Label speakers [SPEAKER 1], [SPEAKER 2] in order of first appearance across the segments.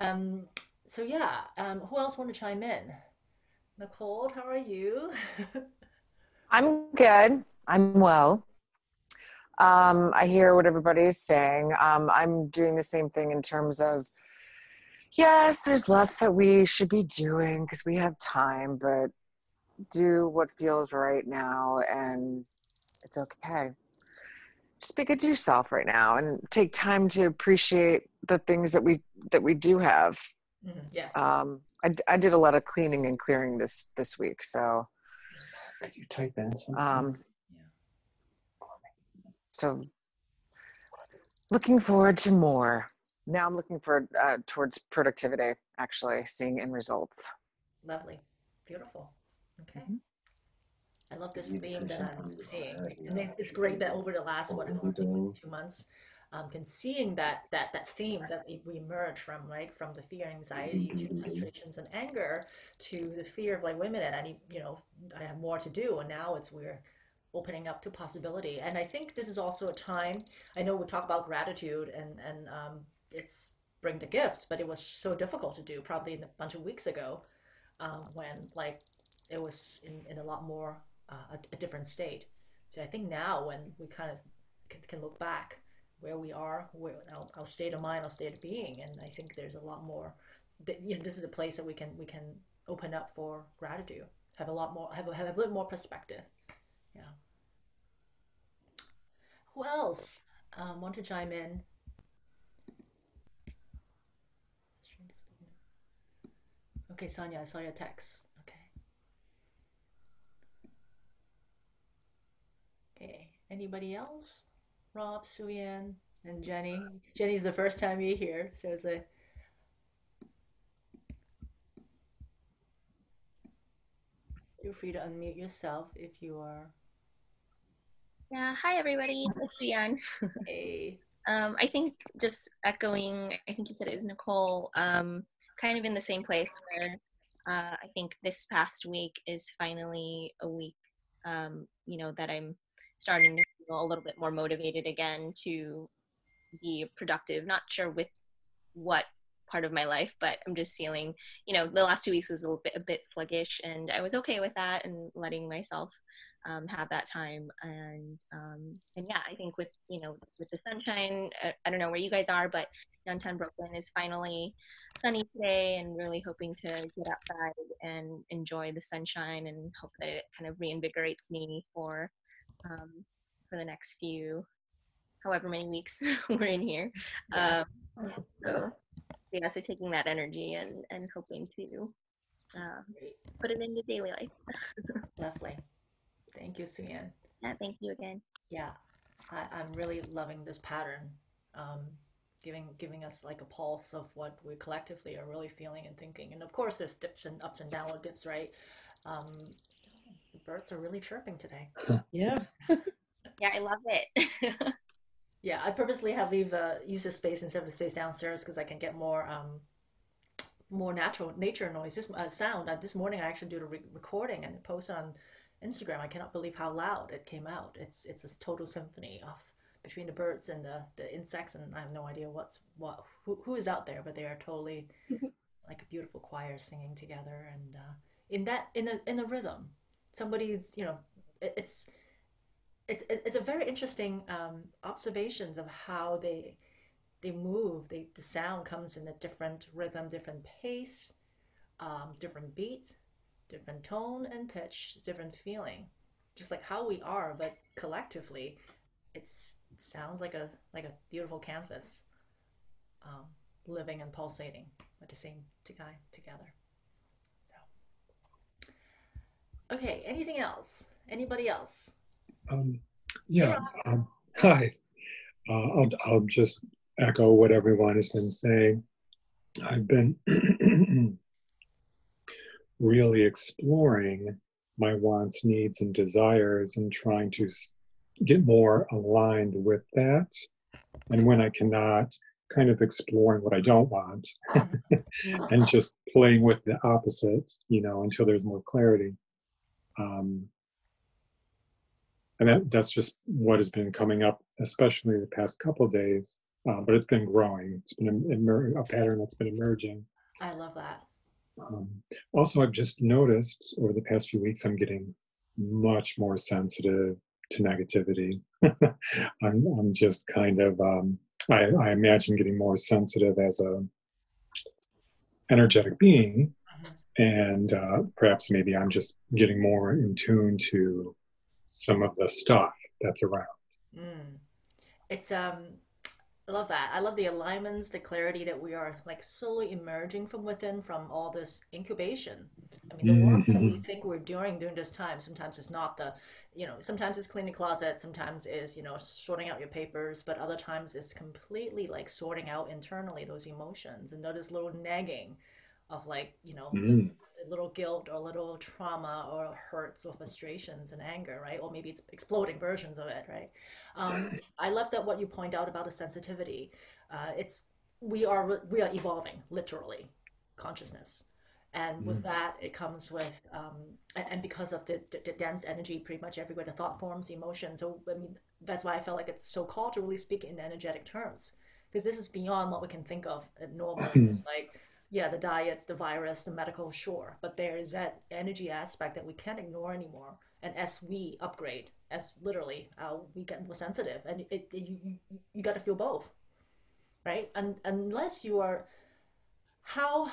[SPEAKER 1] Um, so yeah, who else want to chime in? Nicole, how are you?
[SPEAKER 2] I'm good. I'm well. I hear what everybody's saying. I'm doing the same thing in terms of, yes, there's lots that we should be doing because we have time, but do what feels right now and it's okay. Just be good to yourself right now and take time to appreciate the things that we do have.
[SPEAKER 1] Yeah.
[SPEAKER 2] I did a lot of cleaning and clearing this week, so
[SPEAKER 3] Could you type in something?
[SPEAKER 2] um, so looking forward to more. Now I'm looking for towards productivity, actually, seeing end results.
[SPEAKER 1] Lovely. Beautiful. Okay.
[SPEAKER 2] Mhm.
[SPEAKER 1] I love this
[SPEAKER 3] Maybe
[SPEAKER 1] theme
[SPEAKER 3] there's
[SPEAKER 1] that I'm
[SPEAKER 3] something you want
[SPEAKER 1] seeing.
[SPEAKER 3] to, you
[SPEAKER 1] And
[SPEAKER 3] know,
[SPEAKER 1] it's great that over the last,
[SPEAKER 3] what
[SPEAKER 1] what,
[SPEAKER 3] were
[SPEAKER 1] how
[SPEAKER 3] you
[SPEAKER 1] many weeks,
[SPEAKER 3] doing?
[SPEAKER 1] 2 months, can seeing that theme that we emerge from, right? From the fear, anxiety to frustrations and anger to the fear of like, wait a minute, I have more to do. And now we're opening up to possibility. And I think this is also a time, I know we talk about gratitude and it's bring the gifts, but it was so difficult to do probably a bunch of weeks ago when like it was in a lot more a different state. So I think now when we kind of can look back where we are, where our state of mind, our state of being, and I think there's a lot more. This is a place that we can open up for gratitude, have a lot more, have a little more perspective. Yeah. Who else want to chime in? Okay, Sonia, I saw your text. Okay. Okay. Anybody else? Rob, Suyan, and Jenny. Jenny's the first time you're here, so feel free to unmute yourself if you are
[SPEAKER 4] Yeah, hi everybody. It's Leon.
[SPEAKER 1] a.
[SPEAKER 4] I think just echoing, I think you said it was Nicole, kind of in the same place where I think this past week is finally a week, that I'm starting to feel a little bit more motivated again to be productive. Not sure with what part of my life, but I'm just feeling, the last 2 weeks was a bit sluggish, and I was okay with that and letting myself have that time. And yeah, I think with the sunshine, I don't know where you guys are, but downtown Brooklyn is finally sunny today, and really hoping to get outside and enjoy the sunshine, and hope that it kind of reinvigorates me um, for the next few however many weeks we're in here.
[SPEAKER 1] Yeah,
[SPEAKER 4] Um, so yeah, so taking that energy and hoping to uh,
[SPEAKER 1] great.
[SPEAKER 4] put it into daily life.
[SPEAKER 1] Lovely. Thank you, Suyan.
[SPEAKER 4] Yeah, thank you again.
[SPEAKER 1] Yeah, I'm really loving this pattern, um, giving us like a pulse of what we collectively are really feeling and thinking. And of course, there's dips and ups and downward dips, right? Um, the birds are really chirping today.
[SPEAKER 5] Yeah.
[SPEAKER 4] Yeah, I love it.
[SPEAKER 1] Yeah, I purposely have use the space instead of the space downstairs because I can get more natural nature noise. This sound. This morning I actually did a recording and post on Instagram. I cannot believe how loud it came out. It's a total symphony of between the birds and the insects, and I have no idea who is out there, but they are totally like a beautiful choir singing together, and in the rhythm. Somebody's it's it's a very interesting observations of how they move. The sound comes in a different rhythm, different pace, different beat, different tone and pitch, different feeling. Just like how we are, but collectively, it sounds like a beautiful canvas, um, living and pulsating at the same time together. So, okay. Anything else? Anybody else?
[SPEAKER 6] Um,
[SPEAKER 1] Hey,
[SPEAKER 6] yeah.
[SPEAKER 1] Rob.
[SPEAKER 6] Hi. I'll just echo what everyone has been saying. I've been really exploring my wants, needs, and desires and trying to get more aligned with that. And when I cannot, kind of exploring what I don't want and just playing with the opposite, until there's more clarity. Um, and that's just what has been coming up, especially the past couple of days. but it's been growing. It's been a pattern that's been emerging.
[SPEAKER 1] I love that.
[SPEAKER 6] Um, Also, I've just noticed over the past few weeks, I'm getting much more sensitive to negativity. I'm just kind of, I imagine getting more sensitive as a energetic being,
[SPEAKER 1] Mhm.
[SPEAKER 6] and perhaps maybe I'm just getting more in tune to some of the stuff that's around.
[SPEAKER 1] Mm. It's I love that. I love the alignments, the clarity that we are like slowly emerging from within from all this incubation. I mean, the work that we
[SPEAKER 6] Mhm.
[SPEAKER 1] think we're doing during this time, sometimes it's not the, sometimes it's cleaning the closet, sometimes is, sorting out your papers, but other times it's completely like sorting out internally those emotions and notice little nagging of like,
[SPEAKER 6] Mm.
[SPEAKER 1] a little guilt or little trauma or hurts or frustrations and anger, right? Or maybe it's exploding versions of it, right? I love that what you point out about the sensitivity. It's we are evolving literally consciousness, and with
[SPEAKER 6] Mm.
[SPEAKER 1] that it comes with and because of the dense energy pretty much everywhere, the thought forms, emotions. So I mean that's why I felt like it's so called to really speak in energetic terms because this is beyond what we can think of normally. There's like yeah, the diets, the virus, the medical, sure, but there is that energy aspect that we can't ignore anymore. And as we upgrade, as literally we get more sensitive, and you got to feel both, right? And unless you are how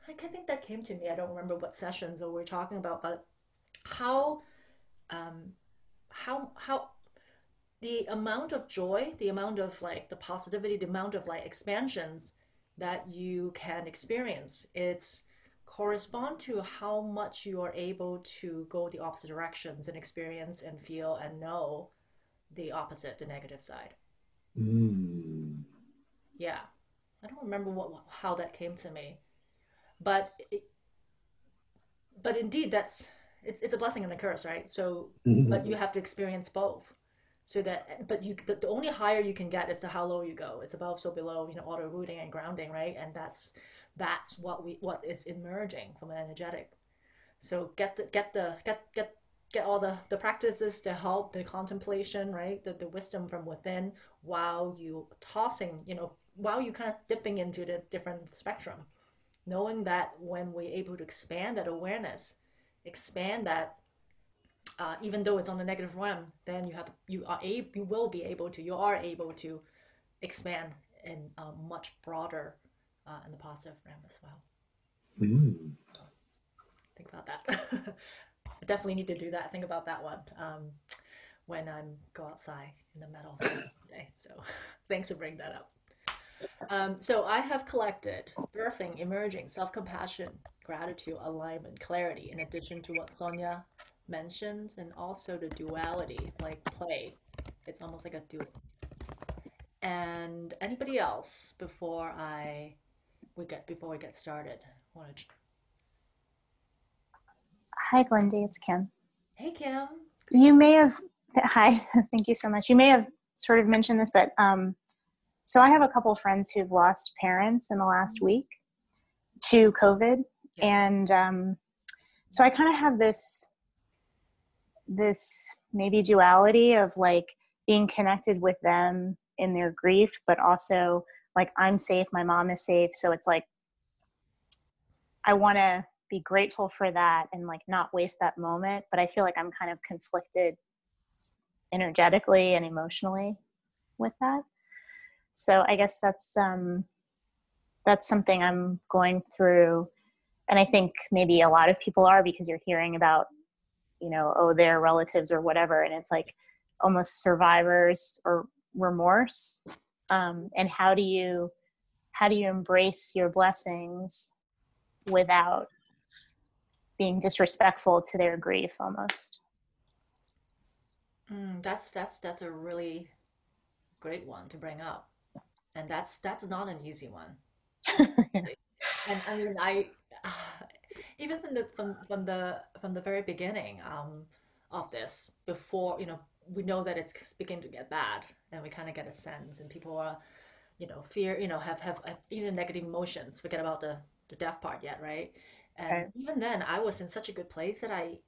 [SPEAKER 1] I think that came to me. I don't remember what sessions or we're talking about, but how um how the amount of joy, the amount of like the positivity, the amount of like expansions that you can experience, it's correspond to how much you are able to go the opposite directions and experience and feel and know the opposite, the negative side.
[SPEAKER 6] Mm.
[SPEAKER 1] Yeah. I don't remember how that came to me, but but indeed that's it's a blessing and a curse, right? So but you
[SPEAKER 6] Mhm.
[SPEAKER 1] have to experience both. So that but the only higher you can get is to how low you go. It's above so below, auto rooting and grounding, right? And that's what is emerging from an energetic. So get all the practices to help the contemplation, right? The wisdom from within while you tossing, while you kind of dipping into the different spectrum, knowing that when we're able to expand that awareness, expand that even though it's on the negative realm, then you are able to expand in a much broader in the positive realm as well.
[SPEAKER 6] Mm.
[SPEAKER 1] So think about that. I definitely need to do that. Think about that one when I'm go outside in the meadow today. So thanks for bringing that up. So I have collected birthing, emerging, self-compassion, gratitude, alignment, clarity, in addition to what Sonia mentioned, and also the duality, like play. It's almost like a dual. And anybody else before we get started? Want to...
[SPEAKER 5] Hi, Glendy, it's Kim.
[SPEAKER 1] Hey Kim,
[SPEAKER 5] You
[SPEAKER 1] greetings.
[SPEAKER 5] may have, hi, thank you so much. You may have sort of mentioned this, but so I have a couple of friends who've lost parents in the last week to COVID.
[SPEAKER 1] Yes.
[SPEAKER 5] And so I kind of have this maybe duality of like being connected with them in their grief, but also like I'm safe, my mom is safe. So it's like I want to be grateful for that and like not waste that moment. But I feel like I'm kind of conflicted energetically and emotionally with that. So I guess that's something I'm going through. And I think maybe a lot of people are because you're hearing about, oh, their relatives or whatever. And it's like almost survivors or remorse. And how do you embrace your blessings without being disrespectful to their grief almost?
[SPEAKER 1] That's a really great one to bring up, and that's not an easy one. And I mean, even from the very beginning of this, before we know that it's beginning to get bad, and we kind of get a sense, and people are fear, have even negative emotions. Forget about the death part yet, right? And
[SPEAKER 5] Right.
[SPEAKER 1] even then, I was in such a good place that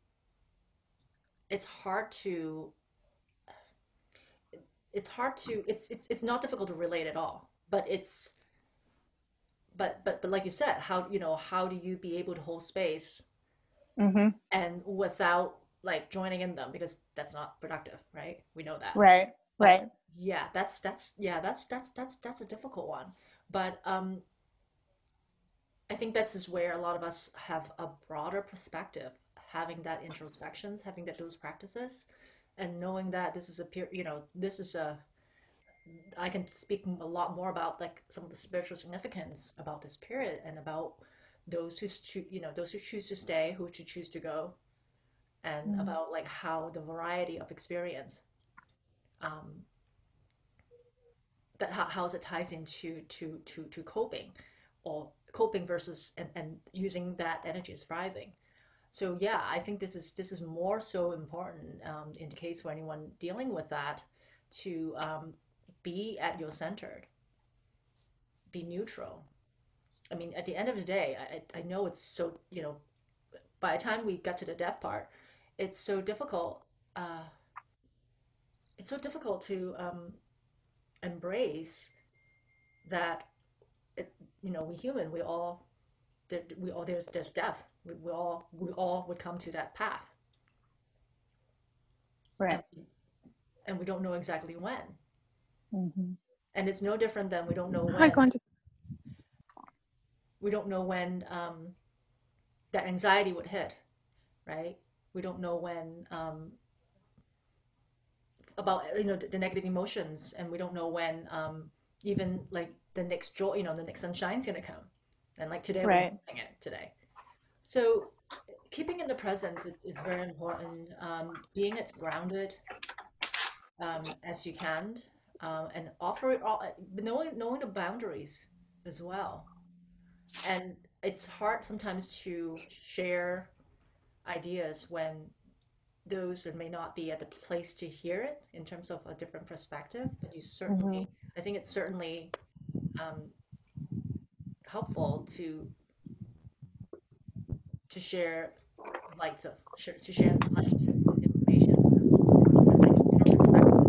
[SPEAKER 1] it's hard to it's not difficult to relate at all. but it's but like you said, how how do you be able to hold space
[SPEAKER 5] Mm-hmm.
[SPEAKER 1] and without like joining in them, because that's not productive, right? We know that.
[SPEAKER 5] Right.
[SPEAKER 1] But
[SPEAKER 5] Right.
[SPEAKER 1] yeah, that's a difficult one. But I think this is where a lot of us have a broader perspective, having that introspections, having that those practices, and knowing that this is a peer, this is a I can speak a lot more about like some of the spiritual significance about this period and about those who those who choose to stay, who choose to go, and
[SPEAKER 5] Mm.
[SPEAKER 1] about like how the variety of experience um, that how it ties into to coping, or coping versus and using that energy as thriving. So yeah, I think this is more so important in the case for anyone dealing with that, to be at your centered, be neutral. I mean, at the end of the day, I know it's so, by the time we get to the death part, it's so difficult. Uh, it's so difficult to embrace that. We human, there's death. We all would come to that path, and
[SPEAKER 5] Right.
[SPEAKER 1] and we don't know exactly when.
[SPEAKER 5] Mm-hmm.
[SPEAKER 1] And it's no different than we don't know
[SPEAKER 7] Hi,
[SPEAKER 1] when
[SPEAKER 7] Glenda.
[SPEAKER 1] we don't know when that anxiety would hit, right? We don't know when about the negative emotions, and we don't know when even like the next joy, the next sunshine's gonna come, and like today we're
[SPEAKER 5] Right.
[SPEAKER 1] having it today. So keeping in the present is very important. Being as grounded as you can, and knowing the boundaries as well. And it's hard sometimes to share ideas when those that may not be at the place to hear it in terms of a different perspective. But
[SPEAKER 5] Mm-hmm.
[SPEAKER 1] I think it's certainly um, helpful to share lights of to share light and information, because like different perspectives.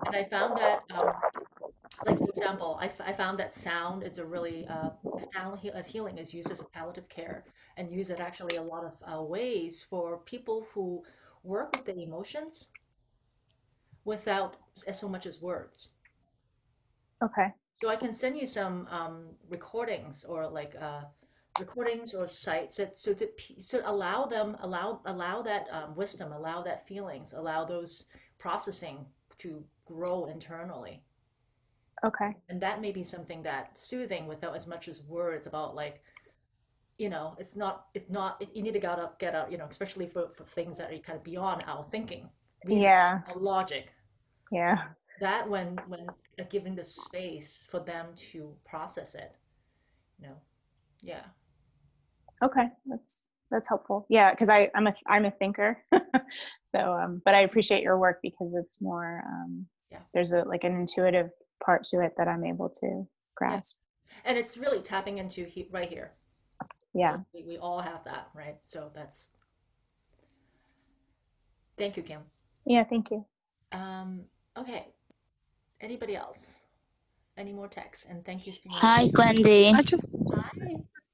[SPEAKER 1] And I found that like for example, I found that sound is a really as healing is used as a palliative care, and use it actually a lot of ways for people who work with the emotions without as so much as words.
[SPEAKER 5] Okay.
[SPEAKER 1] So I can send you some recordings, or like recordings or sites that so allow that wisdom, allow that feelings, allow those processing to grow internally.
[SPEAKER 5] Okay.
[SPEAKER 1] And that may be something that soothing without as much as words about like, it's not you need to get out, especially for things that are kind of beyond our thinking, reason,
[SPEAKER 5] Yeah.
[SPEAKER 1] our logic.
[SPEAKER 5] Yeah.
[SPEAKER 1] That when giving the space for them to process it, you know. Yeah.
[SPEAKER 5] Okay. That's helpful. Yeah, because I'm a thinker. So but I appreciate your work because it's more
[SPEAKER 1] Yeah.
[SPEAKER 5] there's a like an intuitive part to it that I'm able to
[SPEAKER 1] Yeah.
[SPEAKER 5] grasp.
[SPEAKER 1] And it's really tapping into right here.
[SPEAKER 5] Yeah.
[SPEAKER 1] We all have that, right? So that's thank you, Kim.
[SPEAKER 5] Yeah, thank you.
[SPEAKER 1] Um, okay. Anybody else? Any more texts? And thank you, Stina.
[SPEAKER 8] Hi, Glendy.
[SPEAKER 1] Hi.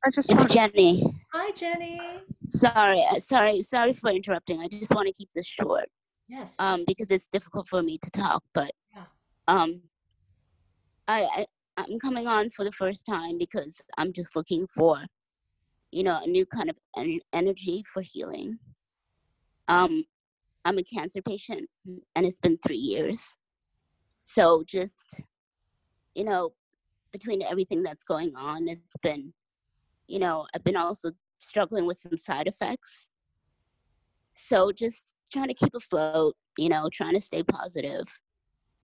[SPEAKER 7] I just
[SPEAKER 8] It's
[SPEAKER 7] want
[SPEAKER 8] Jenny.
[SPEAKER 1] Hi, Jenny.
[SPEAKER 8] Sorry for interrupting. I just want to keep this short,
[SPEAKER 1] Yes.
[SPEAKER 8] because it's difficult for me to talk. But
[SPEAKER 1] Yeah.
[SPEAKER 8] um, I'm coming on for the first time because I'm just looking for, a new kind of energy for healing. I'm a cancer patient, and it's been 3 years. So just, between everything that's going on, it's been, I've been also struggling with some side effects. So just trying to keep afloat, trying to stay positive,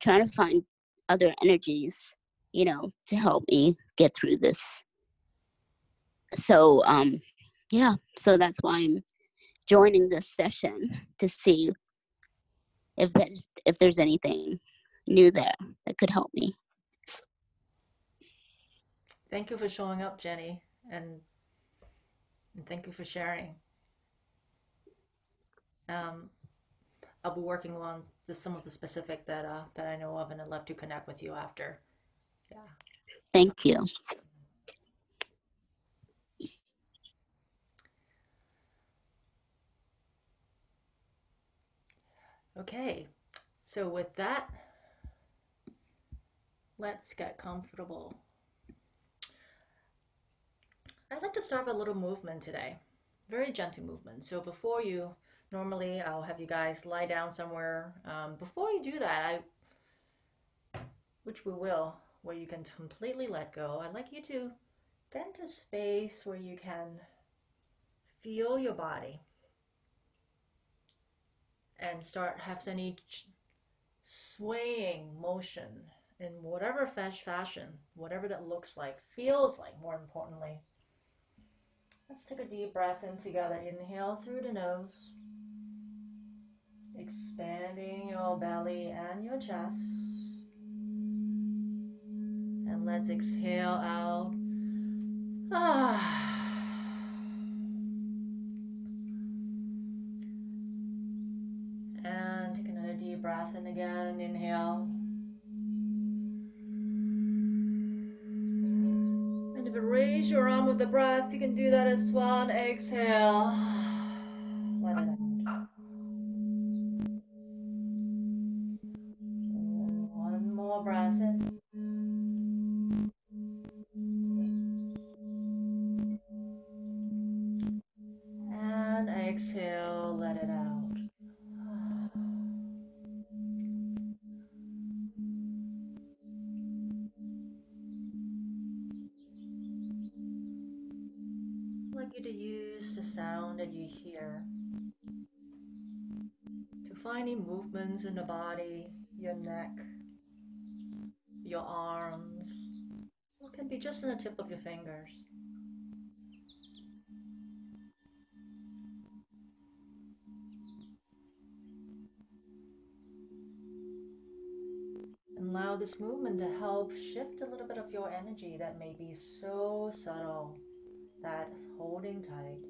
[SPEAKER 8] trying to find other energies, to help me get through this. So, yeah, so that's why I'm joining this session to see if there's anything new there that could help me.
[SPEAKER 1] Thank you for showing up, Jenny, and thank you for sharing. Um, I'll be working on just some of the specific that I know of, and I'd love to connect with you after. Yeah.
[SPEAKER 8] Thank you.
[SPEAKER 1] Okay. So with that, let's get comfortable. I'd like to start with a little movement today. Very gentle movement. So before you, normally I'll have you guys lie down somewhere. Before you do that, which we will, where you can completely let go, I'd like you to get into a space where you can feel your body and start have any swaying motion in whatever fashion, whatever that looks like, feels like, more importantly. Let's take a deep breath in together. Inhale through the nose, expanding your belly and your chest. And let's exhale out. And take another deep breath in again. Inhale. And if you raise your arm with the breath, you can do that as well. And exhale. Let it out. One more breath in. And exhale, let it out. I'd like you to use the sound that you hear to find any movements in the body, your neck, your arms. It can be just in the tip of your fingers. And allow this movement to help shift a little bit of your energy that may be so subtle, that is holding tight.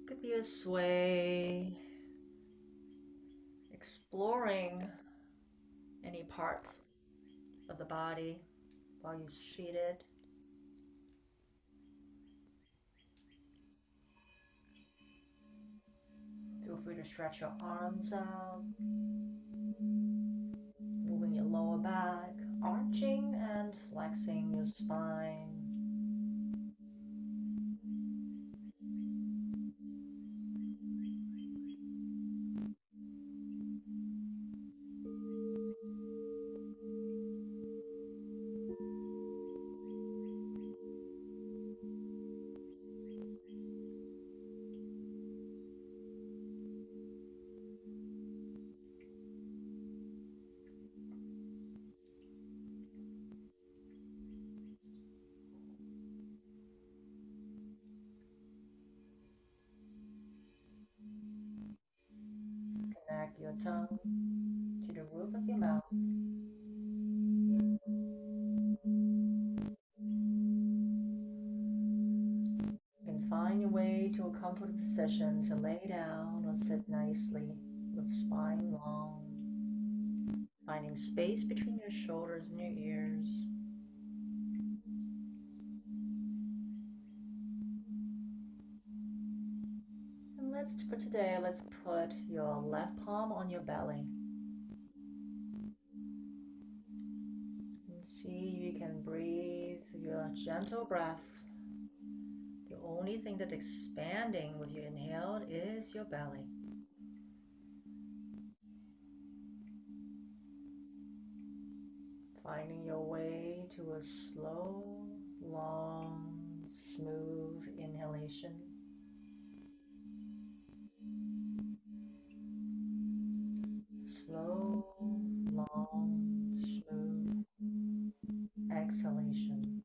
[SPEAKER 1] Could be a sway, exploring any parts of the body while you're seated. Feel free to stretch your arms out, moving your lower back, arching and flexing your spine. Connect your tongue to the roof of your mouth. You can find your way to a comfortable position to lay down or sit nicely with spine long, finding space between your shoulders and your ears. And for today, let's put your left palm on your belly. And see you can breathe your gentle breath. The only thing that's expanding with your inhale is your belly. Finding your way to a slow, long, smooth inhalation. Slow, long, smooth exhalation.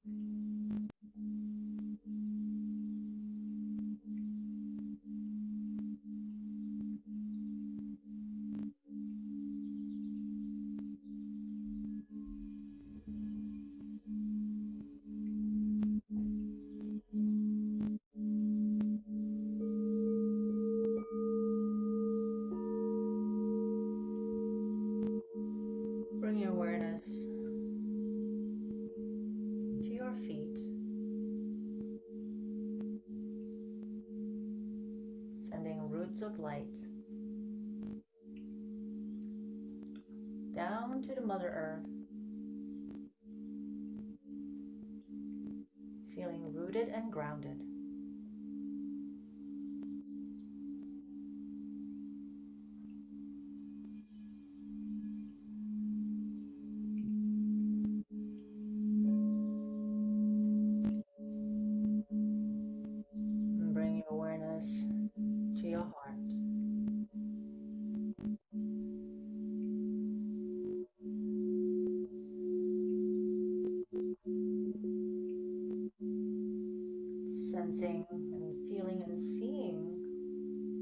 [SPEAKER 1] roots of light down to the Mother Earth, feeling rooted and grounded. And bring your awareness to your heart. Sensing and feeling and seeing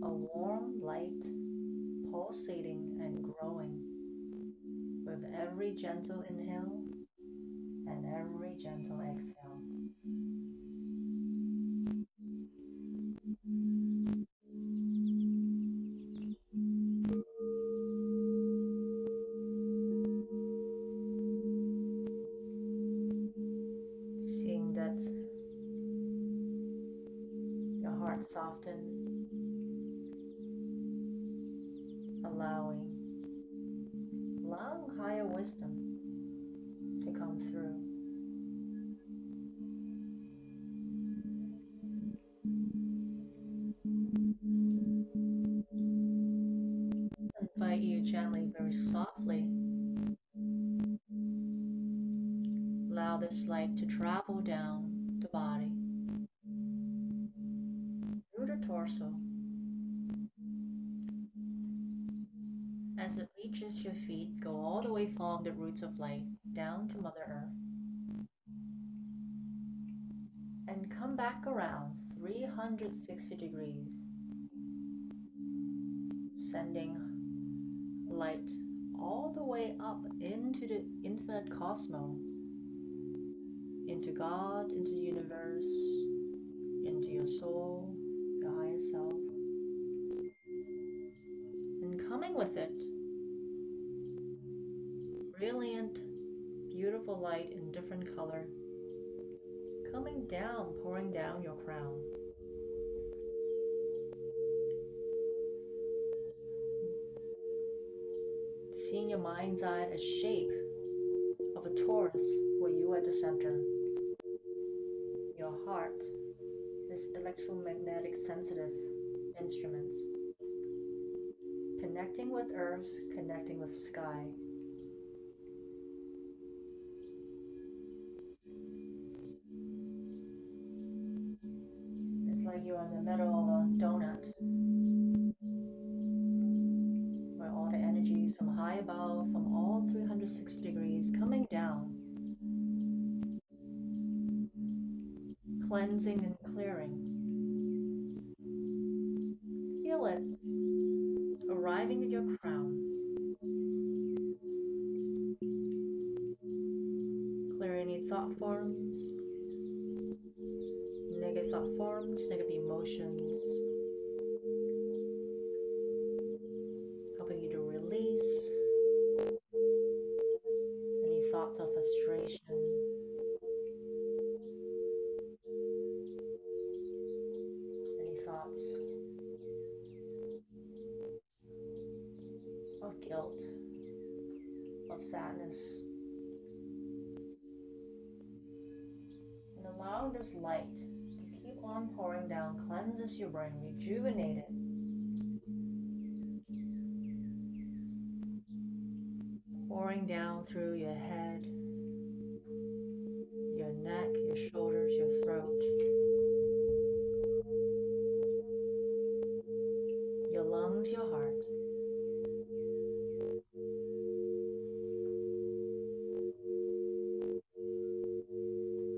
[SPEAKER 1] a warm light pulsating and growing with every gentle inhale and every gentle exhale. Seeing that your heart soften, allowing higher wisdom to come through. Invite you gently, very softly, allow this light to travel down the body, through the torso. As it reaches your feet, go all the way following the roots of light down to Mother Earth. And come back around 360 degrees, sending light all the way up into the infinite cosmos, into God, into the universe, into your soul, your highest self. And coming with it, brilliant, beautiful light in different color, coming down, pouring down your crown. Seeing your mind's eye a shape of a torus where you are at the center. Your heart, this electromagnetic sensitive instruments. Connecting with earth, connecting with sky. It's like you're in the middle of a donut, where all the energies from high above, from all 360 degrees, coming down, cleansing and clearing. Feel it arriving at your crown, clear any thought forms, negative thought forms, negative emotions, helping you to release any thoughts of frustration, any thoughts of guilt, of sadness. And allowing this light to keep on pouring down, cleanses your brain, rejuvenate it. Pouring down through your head, your neck, your shoulders, your throat, your lungs, your heart.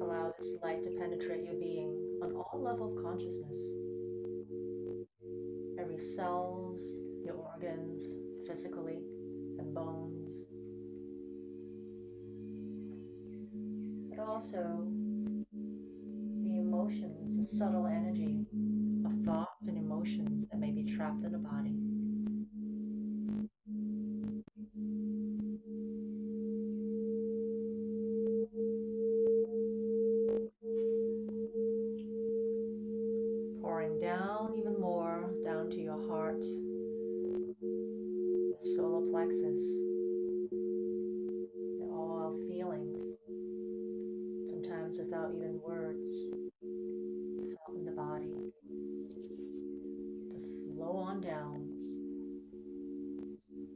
[SPEAKER 1] Allow this light to penetrate your being on all levels of consciousness. Every cells, your organs, physically, and bones. But also the emotions, the subtle energy of thoughts and emotions that may be trapped in the body. Pouring down even more, down to your heart, the solar plexus, and all our feelings, sometimes without even words, felt in the body, to flow on down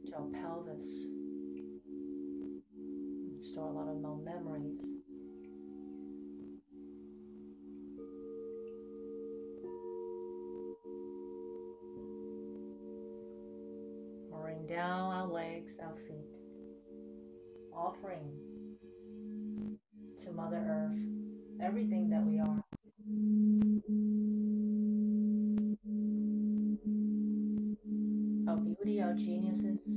[SPEAKER 1] to our pelvis, store a lot of memories. Pouring down our legs, our feet, offering to Mother Earth everything that we are. Our beauty, our geniuses,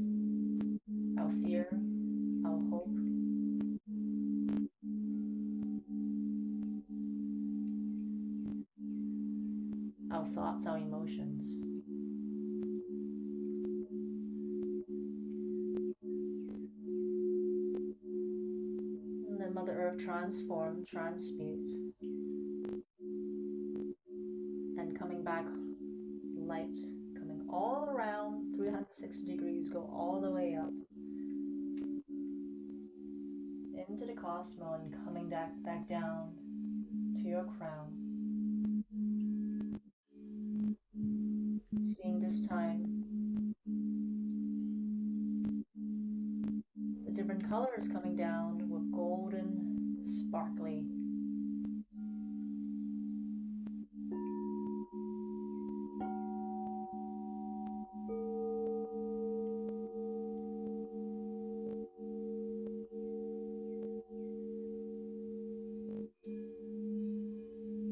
[SPEAKER 1] our fear, our hope. Our thoughts, our emotions. And then Mother Earth transform, transmute, and coming back light, coming all around 360 degrees, go all the way up into the cosmos and coming back down to your crown. Seeing this time the different colors coming down with golden, sparkly.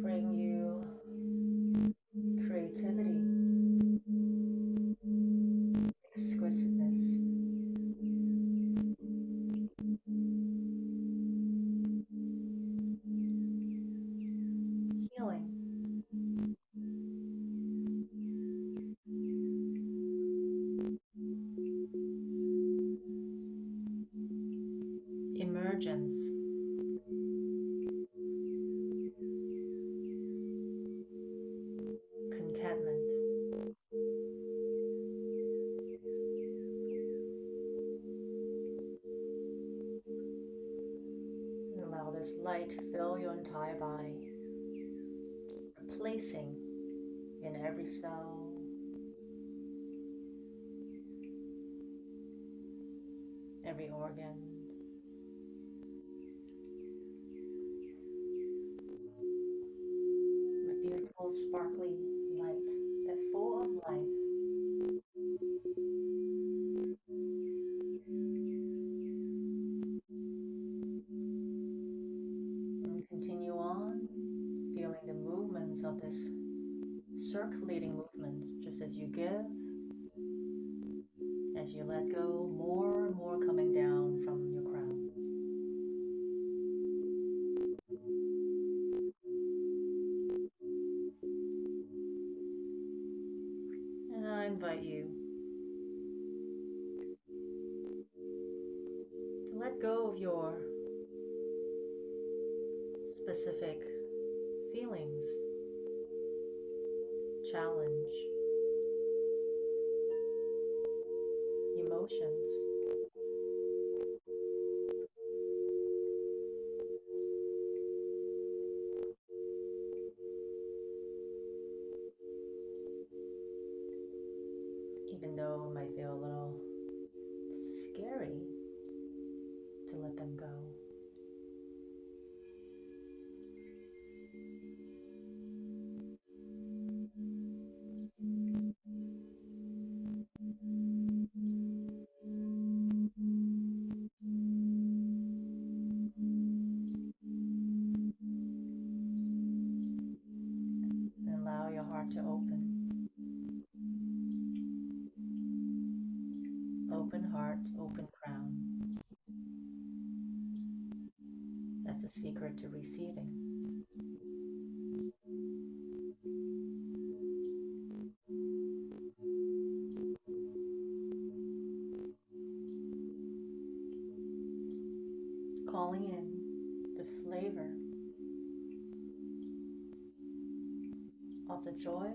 [SPEAKER 1] Bring you creativity, exquisiteness, healing, emergence, contentment. And allow this light fill your entire body, replacing in every cell, every organ, with beautiful sparkly light that's full of life. And continue on, feeling the movements of this circulating movement, just as you give, as you let go, more and more coming down from your crown. And I invite you to let go of your specific feelings, challenge, emotions. Even though it might feel a little scary to let them go. And allow your heart to open. Open heart, open crown. That's the secret to receiving. Calling in the flavor of the joy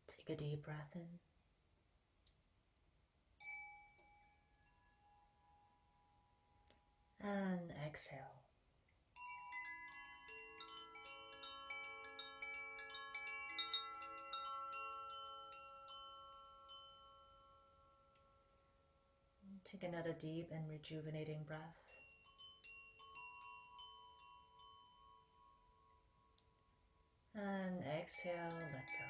[SPEAKER 1] Take a deep breath in. And exhale. Take another deep and rejuvenating breath. And exhale, let go.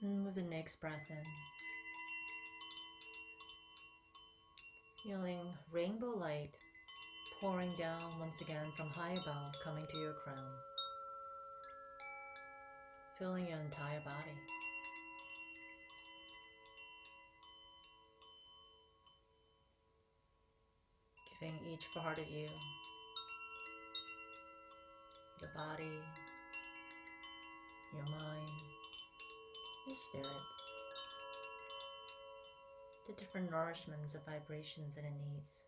[SPEAKER 1] And with the next breath in, feeling rainbow light pouring down once again from high above, coming to your crown, filling your entire body. Giving each part of you, your body, your mind, your spirit, the different nourishments, the vibrations that it needs.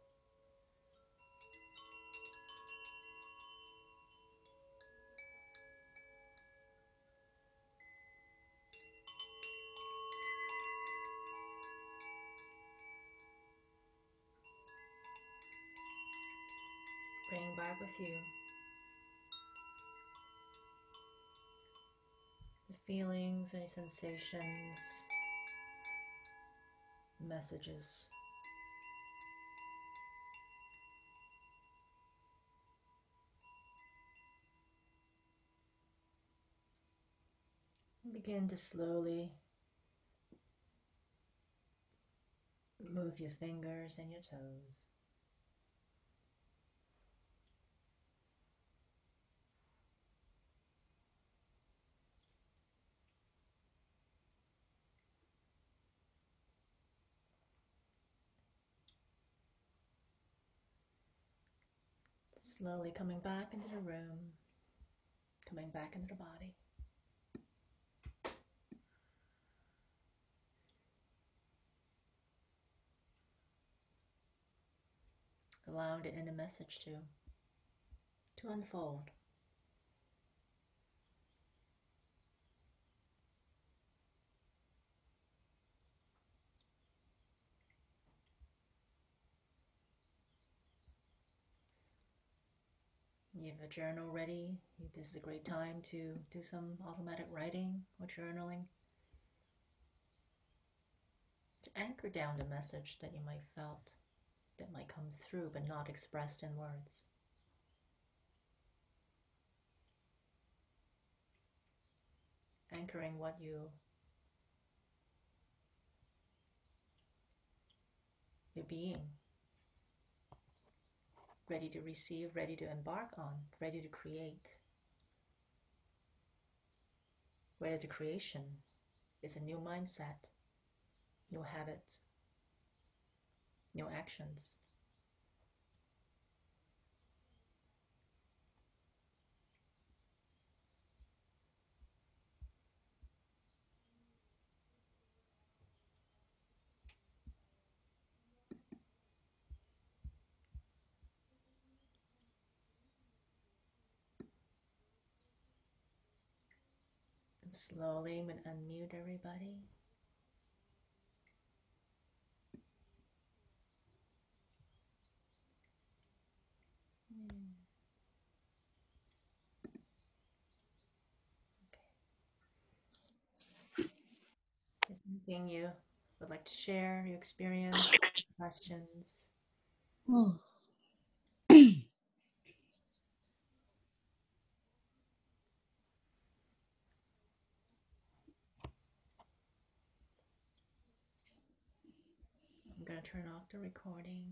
[SPEAKER 1] Bring back with you the feelings, any sensations, messages. And begin to slowly move your fingers and your toes. Slowly coming back into the room, coming back into the body. Allowing the inner message to unfold. You have a journal ready. This is a great time to do some automatic writing or journaling to anchor down the message that you might felt, that might come through but not expressed in words. Anchoring what you're being, ready to receive, ready to embark on, ready to create. Ready to creation is a new mindset, new habits, new actions. And slowly unmute everybody. Is there anything you would like to share, your experience, questions?
[SPEAKER 8] Oh.
[SPEAKER 1] I'm going to turn off the recording.